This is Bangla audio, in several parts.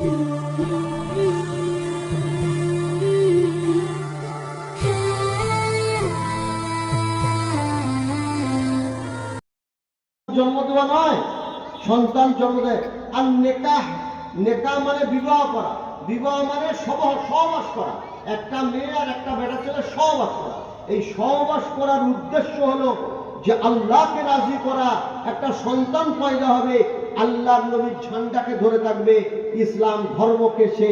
জন্ম দেওয়া নয়, সন্তান জন্ম দেয়। আর নেকাহ, নেকাহ মানে বিবাহ করা, বিবাহ মানে সহবাস করা, একটা মেয়ে আর একটা বেটা ছেলে সহবাস করা। এই সহবাস করার উদ্দেশ্য হলো যে আল্লাহকে রাজি করা, একটা সন্তান পয়দা হবে, আল্লাহর নবীর ঝান্ডাকে ধরে থাকবে, ইসলাম ধর্মকে সে,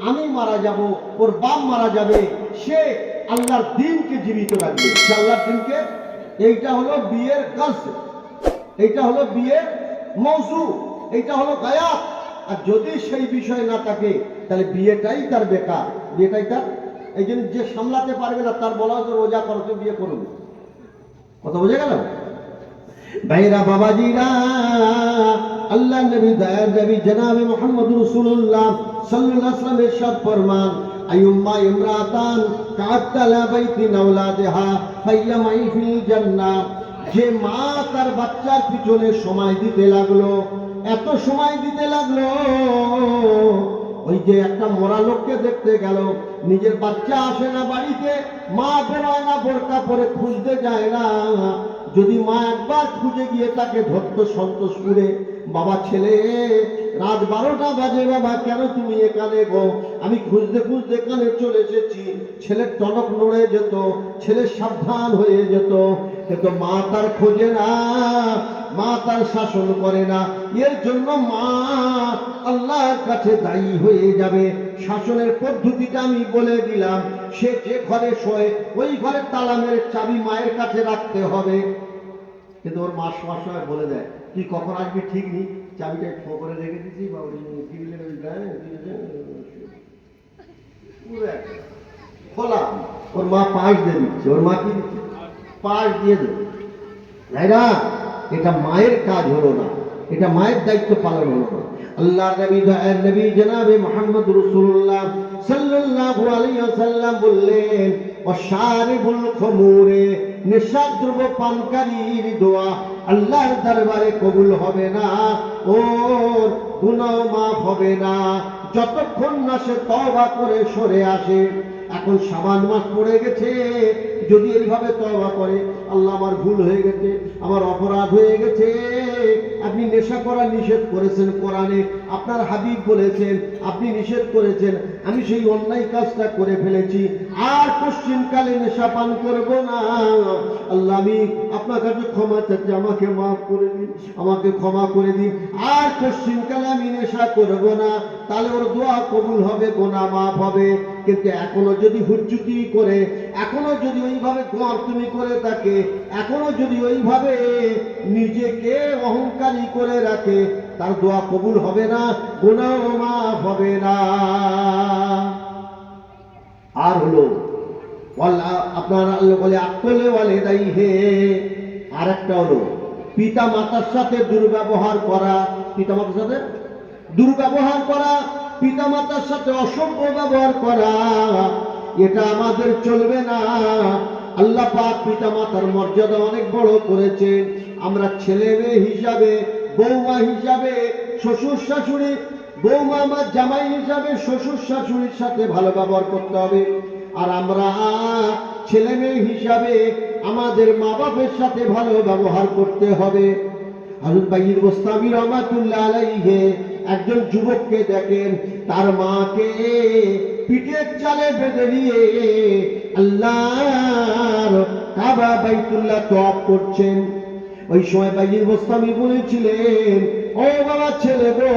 আমি মারা যাব, ওর বাপ মারা যাবে, সে আল্লাহর দ্বীনকে জীবিত রাখবে, সে আল্লাহর দ্বীনকে। এইটা হলো বিয়ের কাজ, এইটা হলো বিয়ের মৌজু, এইটা হলো গায়াত। আর যদি সেই বিষয় না থাকে তাহলে বিয়েটাই তার বেকার, বিয়েটাই তার। এই জন্য যে সামলাতে পারবে না তার বলা হচ্ছে রোজা করো, তো বিয়ে করুন। কথা বোঝা গেল ভাইরা বাবাজিরা? আল্লাহ নবী, দয়ার নবী জনাবে মুহাম্মদ রাসূলুল্লাহ সাল্লাল্লাহু আলাইহি ওয়াসাল্লাম ইরশাদ ফরমান, আইয়ুম্মা ইমরাতান কাতালা বাইতিন আওলাদিহা ফাইয়ামাই ফিল জান্নাহ। যে মা তার বাচ্চার পিছনে সময় দিতে লাগলো, এত সময় দিতে লাগলো, ওই যে একটা মরা লোককে দেখতে গেল, নিজের বাচ্চা আসে না বাড়িতে, মা বেরোয় না, বোরকা পরে খুঁজতে যায় না। যদি মা একবার খুঁজে গিয়ে তাকে ধরতো সন্তোষপুরে, বাবা ছেলে রাত 12টা বাজে, বাবা কেন তুমি এখানে গো? আমি খুঁজতে খুঁজতে এখানে চলে এসেছি। ছেলের টনক নড়ে যেত, ছেলে সাবধান হয়ে যেত, কিন্তু মা তার খোঁজে না, মা তার শাসন করে না। এর জন্য মা আল্লাহর কাছে দায়ী হয়ে যাবে। শাসনের পদ্ধতিটা আমি বলে দিলাম, সে যে ঘরে শোয় ওই ঘরে তালা মেরে চাবি মায়ের কাছে রাখতে হবে। কিন্তু ওর মা সময় বলে দেয়, তুই কখন আসবি ঠিক নেই, চাবিটা ফো করে রেখে দিচ্ছি, বা ওই গ্রিলের ওই গায়ে খোলা। ওর মা পাশ দিয়ে দিচ্ছে, ওর মা কি দিচ্ছে? পাশ দিয়ে দেবে। তাই না? এটা মায়ের কাজ হলো না, এটা মায়ের দায়িত্ব পালন হলো না। আল্লাহর নবী, দয়ার নবী জনাবে মুহাম্মদ রাসূলুল্লাহ সাল্লাল্লাহু আলাইহি ওয়াসাল্লাম বললেন, ওয়াশারিবুল খুমুরে, নেশাদ্রব্য পানকারীর দোয়া আল্লাহর দরবারে কবুল হবে না, ওর গুনাহ মাফ হবে না যতক্ষণ না সে তওবা করে সরে আসে। এখন শাবান মাস পড়ে গেছে, যদি এইভাবে তওবা করে, আল্লাহ আমার ভুল হয়ে গেছে, আমার অপরাধ হয়ে গেছে, আপনি নেশা করা নিষেধ করেছেন কোরআনে, আপনার হাবিব বলেছেন, আপনি নিষেধ করেছেন, আমি সেই অন্যায় কাজটা করে ফেলেছি, আর পশ্চিমকালে নেশা পান করব না। আল্লাহ আমি আপনার কাছে ক্ষমা চাচ্ছি, আমাকে মাফ করে দিন, আমাকে ক্ষমা করে দিন, আর পশ্চিমকালে আমি নেশা করব না। তাহলে ওর দোয়া কবুল হবে, গুনাহ মাফ হবে। কিন্তু এখনো যদি হুজ্জুতি করে, এখনো যদি ওইভাবে তুমি করে থাকে, এখনো যদি ওইভাবে নিজেকে অহংকারী করে রাখে, তার দোয়া কবুল হবে না, গুনাহ মাফ হবে না। আর হলো আপনার আল্লাহ বলে আকলে ওয়ালিদাইহি, আর একটা হলো পিতা মাতার সাথে দুর্ব্যবহার করা, পিতা মাতার সাথে দুর্ব্যবহার করা, পিতা মাতার সাথে অসভ্য ব্যবহার করা, এটা আমাদের চলবে না। আল্লাহ পাক পিতা মাতার মর্যাদা অনেক বড় করেছেন। আমরা ছেলে মেয়ে হিসাবে, বৌমা হিসাবে, শ্বশুর শাশুড়ি, বৌমা আমার জামাই হিসাবে শ্বশুর শাশুড়ির সাথে ভালো ব্যবহার করতে হবে। আর আমরা ছেলে মেয়ে হিসাবে আমাদের মা বাপের সাথে ভালো ব্যবহার করতে হবে। হযরত বাইর বুস্তামি রাহমাতুল্লাহ আলাইহি একজন যুবককে দেখেন, তার মাকে পিঠের চালে বেঁধে নিয়ে আল্লাহর কাবা বাইতুল্লাহ তওয়াফ করছেন। ওই সময় বাইর বুস্তামি বলেছিলেন, ও বাবা ছেলে গো,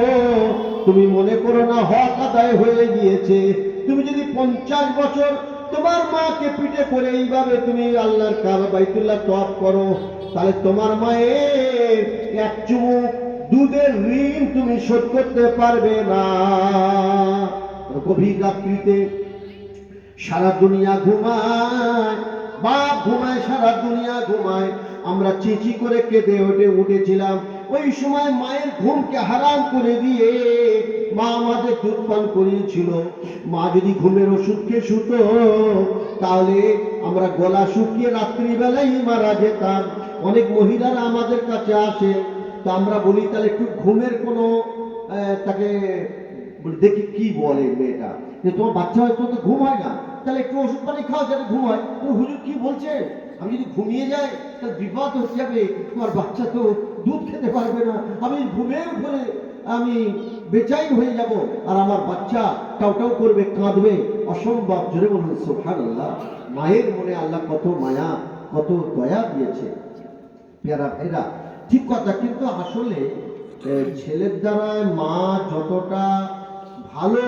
তুমি মনে করো না হক আদায় হয়ে গিয়েছে, তুমি যদি 50 বছর তোমার মাকে পিঠে করে এইভাবে তুমি আল্লাহর কাবা বাইতুল্লাহ তওয়াফ করো, তাহলে তোমার মায়ের এক চুমুক দুধের ঋণ তুমি শোধ করতে পারবে না। গভীর রাত্রিতে সারা দুনিয়া ঘুমায়, বাপ ঘুমায়, সারা দুনিয়া ঘুমায়, আমরা চিচি করে কেঁদে উঠেছিলাম। ওই সময় মায়ের ঘুমকে হারাম করে দিয়ে মা আমাদের দুধ পান করিয়েছিল। মা যদি ঘুমের ওষুধ খেয়ে শুতো, তাহলে আমরা গলা শুকিয়ে রাত্রিবেলাই মারা যেতাম। অনেক মহিলারা আমাদের কাছে আসে, তো আমরা বলি তাহলে একটু ঘুমের কোনো তাকে বলি দেখি কি বলে মেয়েটা, যে তোমার বাচ্চা হয়তো তো ঘুম হয় না, তাহলে একটু ওষুধ পানি খাও যাতে ঘুম হয়। হুজুর কি বলছে, আমি যদি ঘুমিয়ে যাই তাহলে বিপদ হয়ে যাবে, তোমার বাচ্চা তো দুধ খেতে পারবে না, আমি ঘুমের উপরে আমি বেচাইন হয়ে যাব, আর আমার বাচ্চা টাউটাউ করবে, কাঁদবে, অসম্ভব। জোরে বলুন সুবহানাল্লাহ। মায়ের মনে আল্লাহ কত মায়া, কত দয়া দিয়েছে। পেয়ারা ভাইরা, ঠিক কথা। কিন্তু আসলে ছেলের দ্বারা মা যতটা ভালো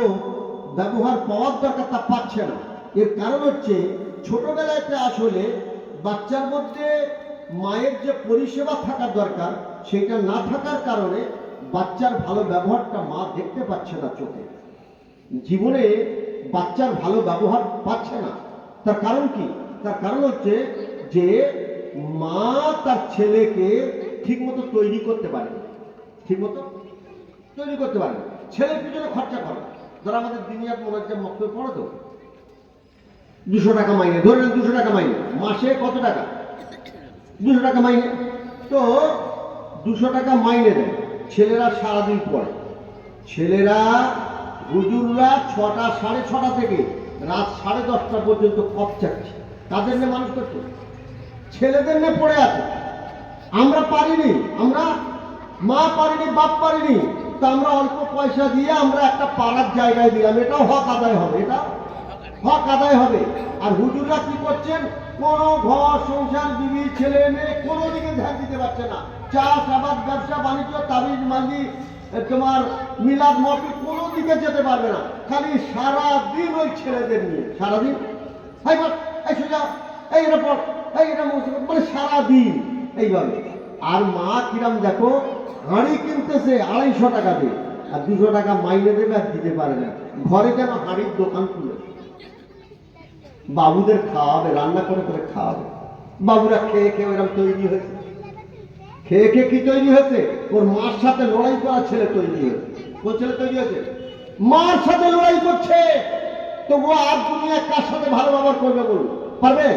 ব্যবহার পাওয়ার দরকার তা পাচ্ছে না। এর কারণ হচ্ছে ছোটবেলাতে আসলে বাচ্চার মধ্যে মায়ের যে পরিষেবা থাকার দরকার সেটা না থাকার কারণে বাচ্চার ভালো ব্যবহারটা মা দেখতে পাচ্ছে না চোখে, জীবনে বাচ্চার ভালো ব্যবহার পাচ্ছে না। তার কারণ কি? তার কারণ হচ্ছে যে মা তার ছেলেকে ঠিক মতো তৈরি করতে পারে, ঠিক মতো তৈরি করতে পারে। ছেলের পিছনে খরচা করে, ধর আমাদের দিনিয়াত মোনাজ্জাম মক্তবে পড়ে তো 200 টাকা মাইনে, ধরে নেন 200 টাকা মাইনে, মাসে কত টাকা? 200 টাকা মাইনে। তো 200 টাকা মাইনে দেয়, ছেলেরা সারাদিন পড়ে, ছেলেরা হুজুররা 6টা 6:30 থেকে রাত 10:30 পর্যন্ত কপ চাচ্ছে। তাদের নিয়ে মানুষ করছে, ছেলেদের নিয়ে পড়ে আছে। আমরা পারিনি, আমরা মা পারিনি, বাপ পারিনি, তা আমরা অল্প পয়সা দিয়ে আমরা একটা পাড়ার জায়গায় দিলাম, এটাও হক আদায় হবে, এটা হক আদায় হবে। আর হুজুররা কি করছেন, কোনো ঘর সংসার, বিবি, ছেলে মেয়ে কোনো দিকে ধ্যান দিতে পারছে না। চাষ আবাদ, ব্যবসা বাণিজ্য, তাবিজ মালি, তোমার মিলাদ মহফিল কোনো দিকে যেতে পারবে না, খালি সারাদিন ওই ছেলেদের নিয়ে, সারাদিন এই বল, এই সোজা, এই এটা পড়, এই এটা মানে সারাদিন এইভাবে। আর মা কিরাম দেখো, হাঁড়ি কিনতেছে 250 টাকা দিয়ে, আর 200 টাকা মাইনে দেবে, আর দিতে পারে না। ঘরে যেন হাঁড়ির দোকান খুলে বাবুদের খাওয়াবে, রান্না করে করে খাওয়াবে। বাবুরা খেয়ে খেয়ে এরকম তৈরি হয়েছে, খেয়ে খেয়ে কি তৈরি হয়েছে, ওর মার সাথে লড়াই করা ছেলে তৈরি হয়েছে। কোন ছেলে তৈরি হয়েছে? মার সাথে লড়াই করছে। তবু আর দুনিয়া কার সাথে ভালো ব্যবহার করবে বলুন, পারবে?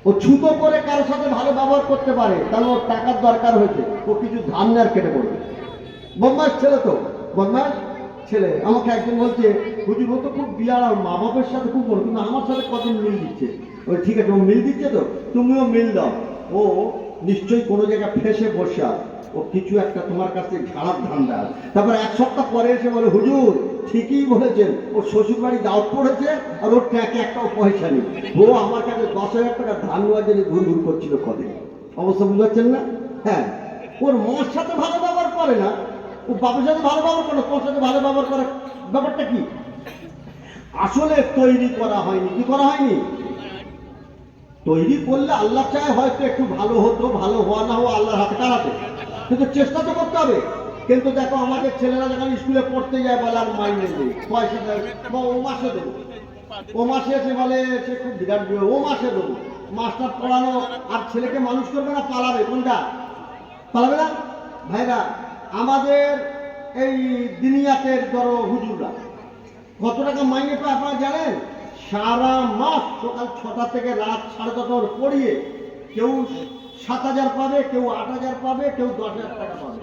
ও ছুতো করে কারোর সাথে ভালো ব্যবহার করতে পারে, কারণ ওর টাকার দরকার হয়েছে, ও কিছু ধান নেয়ার কেটে পড়বে। বদমাস ছেলে তো, বদমাস ছেলে। আমাকে একজন বলছে, হুজুর ও তো খুব বিয়ার, মা বাপের সাথে খুব বড়, কিন্তু আমার সাথে কদিন মিল দিচ্ছে। ওই ঠিক আছে, ও মিল দিচ্ছে তো, তুমিও মিল দাও। ও নিশ্চয়ই কোনো জায়গায় ফেসে বসে, ও কিছু একটা তোমার কাছে ঝাড়ার ধান্দা। তারপর 1 সপ্তাহ পরে এসে বলে, হুজুর ঠিকই বলেছেন, ওর শ্বশুর বাড়ি দাওয়াত পড়েছে, আর ওর ট্যাকে একটাও পয়সা নেই। ও আমার কাছে 10,000 টাকা ধান নেওয়ার জন্য ঘুর ঘুর করছিল কদিন। অবস্থা বুঝতে না? হ্যাঁ, ওর মার সাথে ভালো ব্যবহার করে না, ও বাপের সাথে ভালো ব্যবহার করে, তোর সাথে ভালো ব্যবহার করে। ব্যাপারটা কি? আসলে তৈরি করা হয়নি। কি করা হয়নি? তৈরি করলে আল্লাহ চায় হয়তো একটু ভালো হতো, ভালো হওয়া না হওয়া আল্লাহর হাতে, কার হাতে? কিন্তু চেষ্টা তো করতে হবে। কিন্তু দেখো আমাদের ছেলেরা যখন স্কুলে পড়তে যায় বলে আর মাইনে নেই, পয়সা দেয়, বা ও মাসে দেবো, ও মাসে এসে বলে সে খুব বিরাট বিয়ে, ও মাসে দেবো। মাস্টার পড়ানো আর ছেলেকে মানুষ করবে না, পালাবে। কোনটা পালাবে না? ভাইরা, আমাদের এই দিনিয়াতের ধরো হুজুররা কত টাকা মাইনে পায় আপনারা জানেন? সারা মাস সকাল 6টা থেকে রাত 10:30 পড়িয়ে কেউ 7,000 পাবে, কেউ 8,000 পাবে, কেউ 10,000 টাকা পাবে।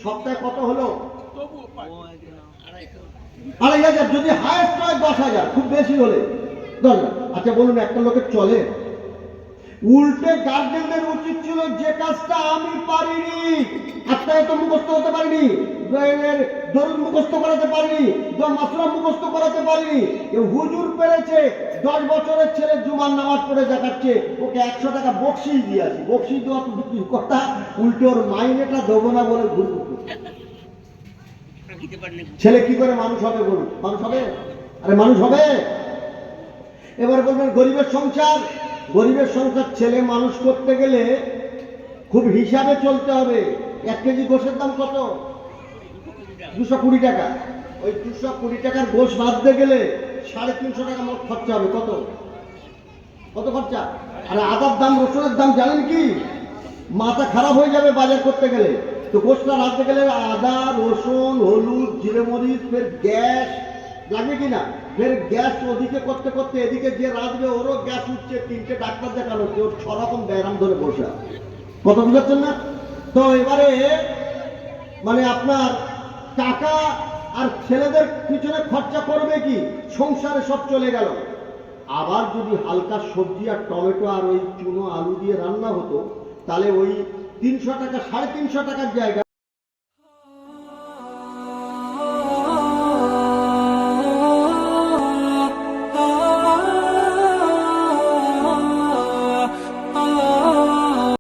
সপ্তাহে কত হলো? 2,500। যদি হায়েস্ট হয় 10,000, খুব বেশি হলে 10,000। আচ্ছা বলুন, একটা লোকের চলে? উল্টে গার্জেনদের উচিত ছিল, যে কাজটা আমি পারিনি, আত্মায় তো মুখস্থ হতে পারিনি, দরুদ মুখস্থ করাতে পারিনি, মাসরা মুখস্থ করাতে পারিনি, হুজুর পেরেছে, 10 বছরের ছেলে জুমার নামাজ পড়ে দেখাচ্ছে, ওকে 100 টাকা বকশিশ দিয়ে আসি। বকশিশ দেওয়া তো দুঃখের কথা, উল্টে ওর মাইনেটা দেবো না বলে ঘুরঘুর করছে। ছেলে কি করে মানুষ হবে বলুন? মানুষ হবে? আরে মানুষ হবে? এবার বলবেন গরিবের সংসার। গরিবের সংসার ছেলে মানুষ করতে গেলে খুব হিসাবে চলতে হবে। 1 কেজি গোশের দাম কত? 220 টাকা। ওই 220 টাকার গোশ বাঁধতে গেলে 350 টাকা মোট খরচা হবে। কত কত খরচা? আর আদার দাম, রসুনের দাম জানেন কি? মাথা খারাপ হয়ে যাবে বাজার করতে গেলে। তো গোশটা রাঁধতে গেলে আদা, রসুন, হলুদ, জিরে মরিচ, ফের গ্যাস লাগবে কিনা? ফের গ্যাস ওদিকে করতে করতে এদিকে যে রাঁধবে ওরও গ্যাস উঠছে, 3টে ডাক্তার দেখানো হচ্ছে, ওর 6 রকম ব্যায়াম ধরে বসে। কত বুঝাচ্ছেন না? তো এবারে মানে আপনার টাকা আর ছেলেদের পিছনে খরচা করবে কি, সংসারে সব চলে গেল। আবার যদি হালকা সবজি আর টমেটো আর ওই চুনো আলু দিয়ে রান্না হতো, তাহলে ওই 300 টাকা 350 টাকার জায়গায়